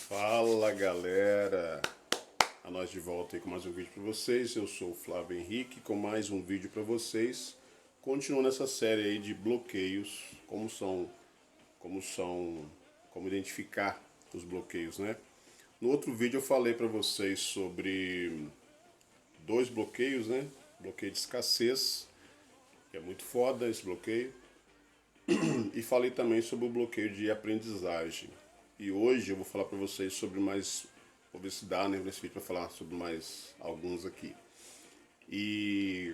Fala galera, a nós de volta aí com mais um vídeo para vocês. Eu sou o Flávio Henrique com mais um vídeo para vocês. Continuando essa série aí de bloqueios, como identificar os bloqueios, né? No outro vídeo eu falei para vocês sobre dois bloqueios, né? Bloqueio de escassez, que é muito foda esse bloqueio, e falei também sobre o bloqueio de aprendizagem. E hoje eu vou falar para vocês sobre mais, vou ver se dá, né, nesse vídeo para falar sobre mais alguns aqui. E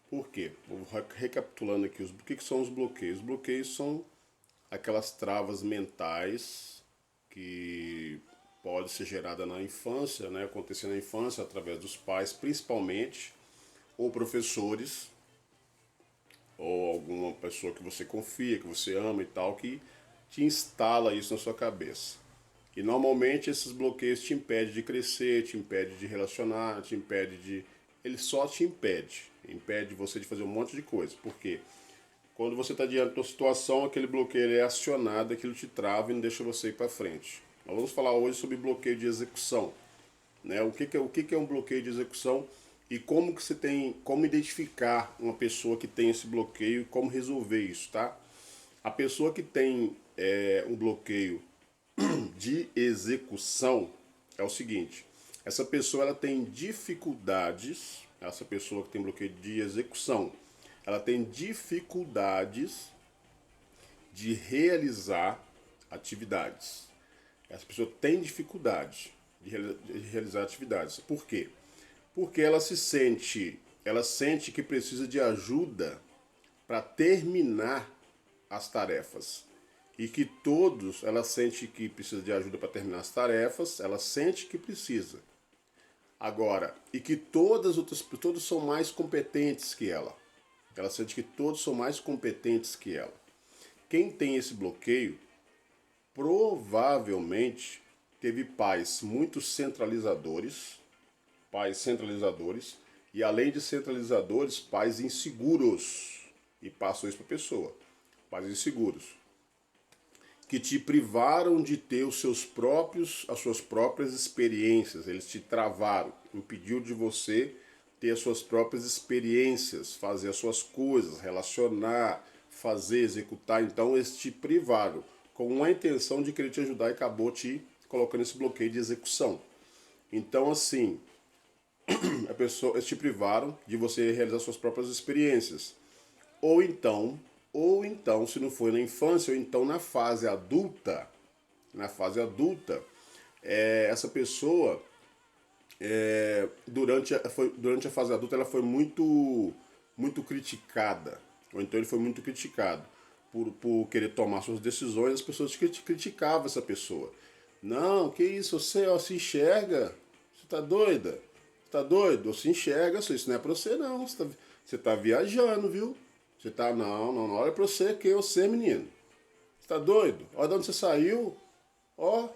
por quê? Vou recapitulando aqui, o que são os bloqueios? Os bloqueios são aquelas travas mentais que pode ser gerada na infância, né, acontecer na infância através dos pais, principalmente, ou professores, ou alguma pessoa que você confia, que você ama e tal, que te instala isso na sua cabeça. E normalmente esses bloqueios te impedem de crescer, te impedem de relacionar, te impede de... Ele só te impede você de fazer um monte de coisa. Por quê? Quando você está diante de uma situação, aquele bloqueio é acionado, aquilo te trava e não deixa você ir para frente. Nós vamos falar hoje sobre bloqueio de execução, né? O que é um bloqueio de execução e como que você tem, como identificar uma pessoa que tem esse bloqueio e como resolver isso, tá? A pessoa que tem um bloqueio de execução é o seguinte: essa pessoa ela tem dificuldades, essa pessoa que tem bloqueio de execução, ela tem dificuldades de realizar atividades. Essa pessoa tem dificuldade de realizar atividades. Por quê? Porque ela sente que precisa de ajuda para terminar as tarefas. E que todos, ela sente que precisa de ajuda para terminar as tarefas, ela sente que precisa. Agora, e que todos são mais competentes que ela. Ela sente que todos são mais competentes que ela. Quem tem esse bloqueio, provavelmente teve pais muito centralizadores, e além de centralizadores, pais inseguros. E passou isso para a pessoa. Pais inseguros, que te privaram de ter as suas próprias experiências. Eles te travaram, impediu de você ter as suas próprias experiências, fazer as suas coisas, relacionar, fazer, executar. Então eles te privaram com a intenção de querer te ajudar e acabou te colocando esse bloqueio de execução. Então assim, eles te privaram de você realizar suas próprias experiências. Ou então, se não foi na infância, ou então essa pessoa, durante a fase adulta, ela foi muito criticada. Ou então ele foi muito criticado por querer tomar suas decisões. As pessoas criticavam essa pessoa. Não, que isso, você ó, se enxerga, você tá doida? Você tá doido? Você enxerga, isso não é pra você não, você tá viajando, viu? Você tá, não olha pra você, que é você, menino. Você tá doido? Olha de onde você saiu. Ó,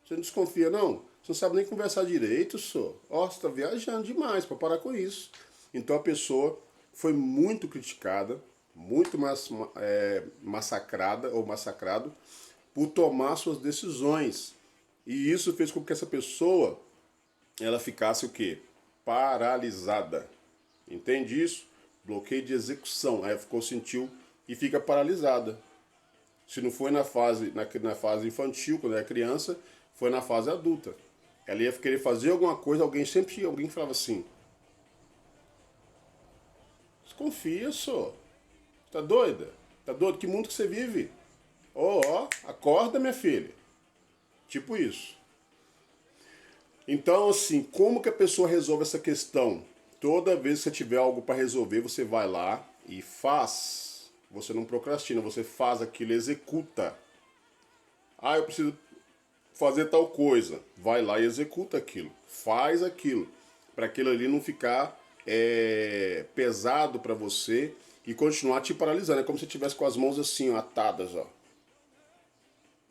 você não desconfia, não? Você não sabe nem conversar direito, só. Ó, você tá viajando demais pra parar com isso. Então a pessoa foi muito criticada, muito massacrada ou massacrado por tomar suas decisões. E isso fez com que essa pessoa ela ficasse o quê? Paralisada. Entende isso? Bloqueio de execução. Aí sentiu e fica paralisada. Se não foi na fase infantil, quando era criança, foi na fase adulta. Ela ia querer fazer alguma coisa, alguém falava assim: desconfia, só. Tá doida? Tá doido? Que mundo que você vive? Ó, acorda, minha filha. Tipo isso. Então, assim, como que a pessoa resolve essa questão? Toda vez que você tiver algo para resolver, você vai lá e faz. Você não procrastina, você faz aquilo, executa. Ah, eu preciso fazer tal coisa. Vai lá e executa aquilo. Faz aquilo. Para aquilo ali não ficar pesado para você e continuar te paralisando. É como se você estivesse com as mãos assim, ó, atadas, ó.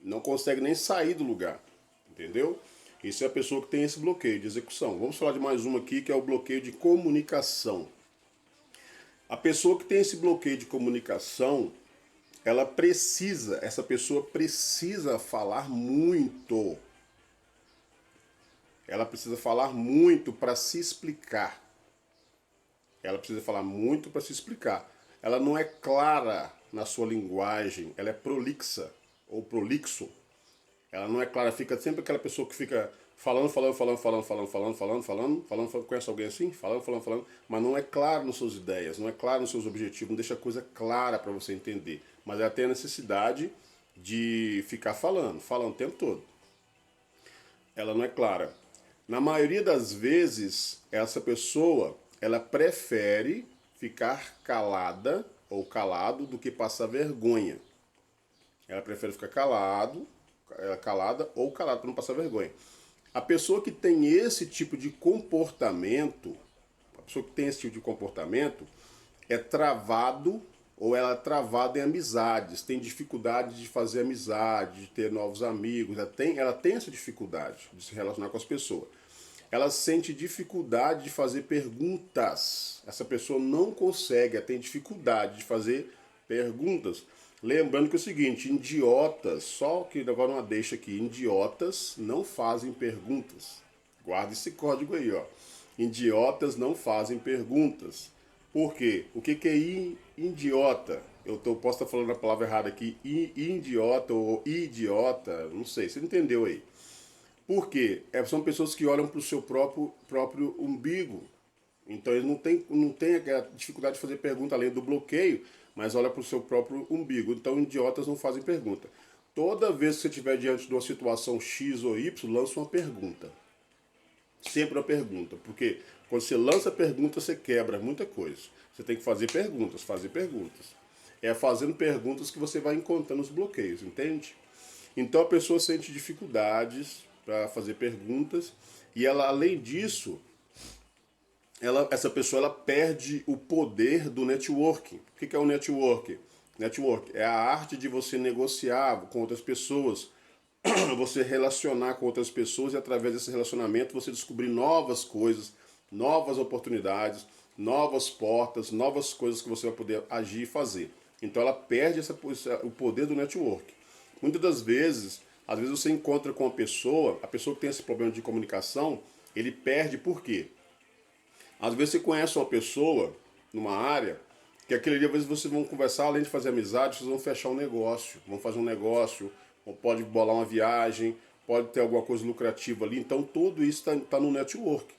Não consegue nem sair do lugar. Entendeu? Isso é a pessoa que tem esse bloqueio de execução. Vamos falar de mais uma aqui, que é o bloqueio de comunicação. A pessoa que tem esse bloqueio de comunicação, essa pessoa precisa falar muito. ela precisa falar muito para se explicar. Ela precisa falar muito para se explicar. Ela não é clara na sua linguagem, ela é prolixa ou prolixo. Ela não é clara, fica sempre aquela pessoa que fica falando, conhece alguém assim? Falando, mas não é claro nas suas ideias, não é claro nos seus objetivos, não deixa a coisa clara para você entender. Mas ela tem a necessidade de ficar falando o tempo todo. Ela não é clara. Na maioria das vezes, essa pessoa, ela prefere ficar calada ou calado do que passar vergonha. Ela prefere ficar calada ou calado para não passar vergonha. A pessoa que tem esse tipo de comportamento, é travado ou ela é travada em amizades, tem dificuldade de fazer amizade, de ter novos amigos, ela tem essa dificuldade de se relacionar com as pessoas. Ela sente dificuldade de fazer perguntas. Essa pessoa não consegue, ela tem dificuldade de fazer perguntas. Lembrando que é o seguinte, idiotas, só que agora uma deixa aqui, idiotas não fazem perguntas. Guarda esse código aí, ó. Idiotas não fazem perguntas. Por quê? O que é idiota? Posso estar falando a palavra errada aqui, idiota ou idiota, não sei, você entendeu aí. Por quê? São pessoas que olham para o seu próprio umbigo. Então eles não têm a dificuldade de fazer pergunta além do bloqueio, mas olha para o seu próprio umbigo. Então idiotas não fazem pergunta. Toda vez que você estiver diante de uma situação X ou Y, lança uma pergunta. Sempre uma pergunta, porque quando você lança pergunta, você quebra muita coisa. Você tem que fazer perguntas. É fazendo perguntas que você vai encontrando os bloqueios, entende? Então a pessoa sente dificuldades para fazer perguntas e ela, além disso, essa pessoa ela perde o poder do networking. O que é o networking? Network é a arte de você negociar com outras pessoas, você relacionar com outras pessoas e através desse relacionamento você descobrir novas coisas, novas oportunidades, novas portas, novas coisas que você vai poder agir e fazer. Então ela perde o poder do network. Muitas das vezes, às vezes você encontra com a pessoa que tem esse problema de comunicação, ele perde por quê? Às vezes você conhece uma pessoa numa área que aquele dia, às vezes vocês vão conversar, além de fazer amizade, vocês vão fechar um negócio, vão fazer um negócio, ou pode bolar uma viagem, pode ter alguma coisa lucrativa ali. Então tudo isso está no network.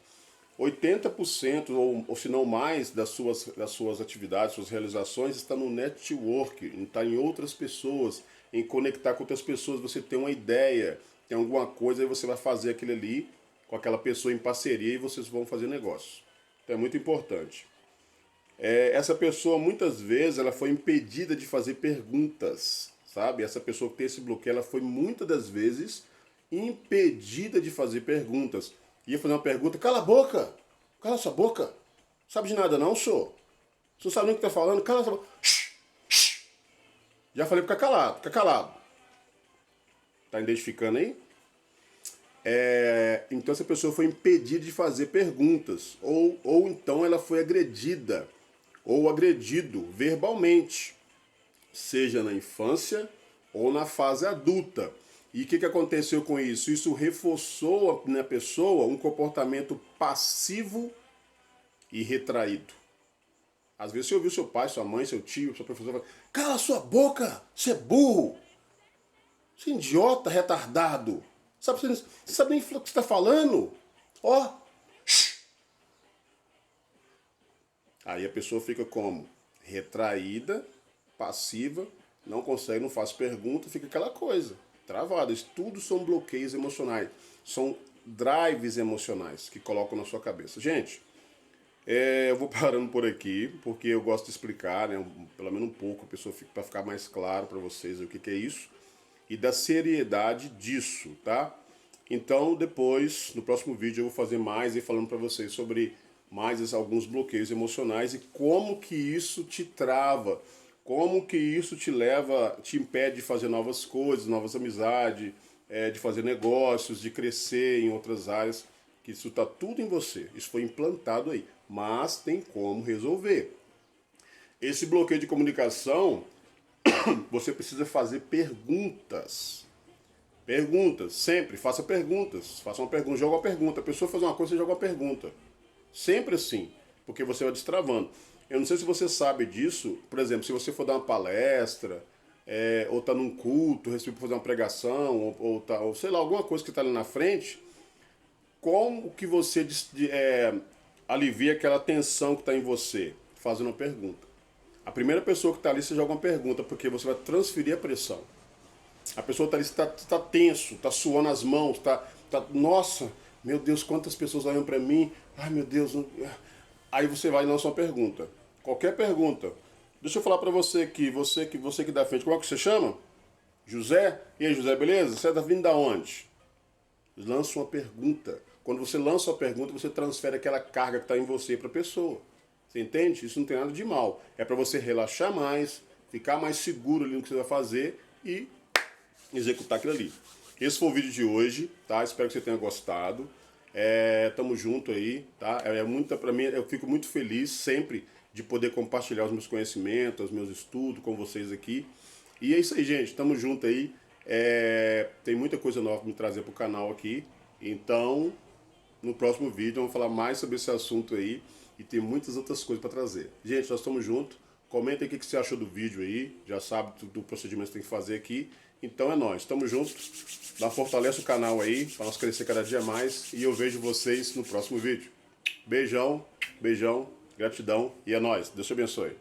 80% ou se não mais das suas atividades, suas realizações está no network, está em outras pessoas, em conectar com outras pessoas. Você tem uma ideia, tem alguma coisa, aí você vai fazer aquilo ali com aquela pessoa em parceria e vocês vão fazer negócio. Então é muito importante. Essa pessoa muitas vezes ela foi impedida de fazer perguntas, sabe? Essa pessoa que tem esse bloqueio, ela foi muitas das vezes impedida de fazer perguntas. Ia fazer uma pergunta, cala a boca, cala sua boca, sabe de nada não, senhor? Você não sabe nem o que está falando, cala sua boca. Shhh, shhh. Já falei para ficar calado, fica calado. Tá identificando aí? Então essa pessoa foi impedida de fazer perguntas, ou então ela foi agredida, ou agredido verbalmente, seja na infância ou na fase adulta. E o que aconteceu com isso? Isso reforçou na pessoa um comportamento passivo e retraído. Às vezes você ouviu seu pai, sua mãe, seu tio, seu professor falar, cala sua boca, você é burro, você é idiota, retardado. Você sabe nem o que você está falando? Ó. Aí a pessoa fica como? Retraída, passiva, não consegue, não faz pergunta, fica aquela coisa, travada. Isso tudo são bloqueios emocionais, são drives emocionais que colocam na sua cabeça. Gente, eu vou parando por aqui, porque eu gosto de explicar, né, pelo menos um pouco, para ficar mais claro para vocês o que é isso e da seriedade disso, tá? Então depois, no próximo vídeo, eu vou fazer mais e falando para vocês sobre mais alguns bloqueios emocionais e como que isso te trava, como que isso te impede de fazer novas coisas, novas amizades, de fazer negócios, de crescer em outras áreas, que isso está tudo em você, isso foi implantado aí, mas tem como resolver. Esse bloqueio de comunicação, você precisa fazer perguntas. Perguntas, sempre, faça perguntas. Faça uma pergunta, joga uma pergunta. A pessoa faz uma coisa, você joga uma pergunta. Sempre assim, porque você vai destravando. Eu não sei se você sabe disso, por exemplo, se você for dar uma palestra, ou tá num culto, receber para fazer uma pregação, ou sei lá, alguma coisa que está ali na frente, como que você alivia aquela tensão que está em você? Fazendo uma pergunta. A primeira pessoa que está ali, você joga uma pergunta, porque você vai transferir a pressão. A pessoa está ali, está tenso, está suando as mãos, nossa, meu Deus, quantas pessoas olham para mim, ai meu Deus. Aí você vai e lança uma pergunta. Qualquer pergunta. Deixa eu falar para você aqui, você que dá frente, como é que você chama? José? E aí, José, beleza? Você está vindo da onde? Lança uma pergunta. Quando você lança uma pergunta, você transfere aquela carga que está em você para a pessoa. Você entende? Isso não tem nada de mal. É para você relaxar mais, ficar mais seguro ali no que você vai fazer e executar aquilo ali. Esse foi o vídeo de hoje, tá? Espero que você tenha gostado. Tamo junto aí, tá? Para mim, eu fico muito feliz sempre de poder compartilhar os meus conhecimentos, os meus estudos com vocês aqui. E é isso aí, gente. Tamo junto aí. Tem muita coisa nova para me trazer pro canal aqui. Então, no próximo vídeo, vamos falar mais sobre esse assunto aí. E tem muitas outras coisas para trazer. Gente, nós estamos juntos. Comenta aí o que você achou do vídeo aí. Já sabe do procedimento que tem que fazer aqui. Então é nóis. Tamo juntos. Fortalece o canal aí para nós crescer cada dia mais. E eu vejo vocês no próximo vídeo. Beijão, beijão, gratidão e é nóis. Deus te abençoe.